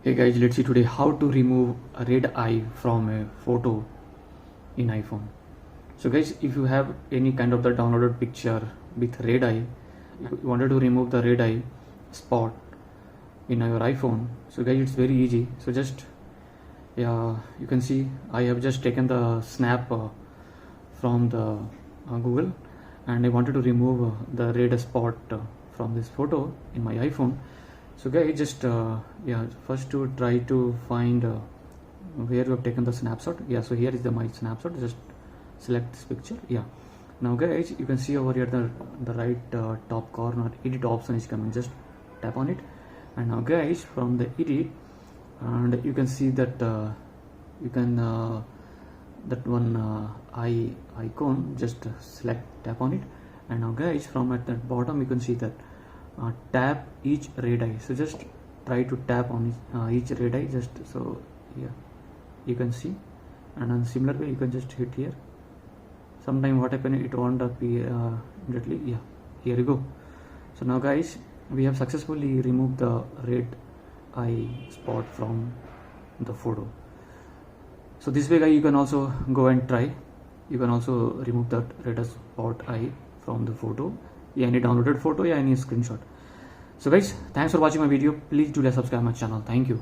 Hey guys, let's see today how to remove a red eye from a photo in iPhone. So guys, if you have any kind of the downloaded picture with red eye, you wanted to remove the red eye spot in your iPhone. So guys, it's very easy. So just you can see I have just taken the snap from the Google, and I wanted to remove the red spot from this photo in my iPhone. So guys, just first to try to find where you have taken the snapshot. So here is my snapshot. Just select this picture. Now guys, you can see over here the right top corner edit option is coming. Just tap on it, and now guys, from the edit, and you can see that you can that one eye icon. Just select, tap on it, and now guys, from at the bottom you can see that tap each red eye. So just try to tap on each red eye, just so you can see, and on similar way you can just hit here. Sometime what happen, it won't appear immediately. Here you go. So now guys, we have successfully removed the red eye spot from the photo. So this way guys, you can also go and try. You can also remove that red spot eye from the photo, any downloaded photo, any screenshot. So guys, thanks for watching my video. Please do subscribe my channel. Thank you.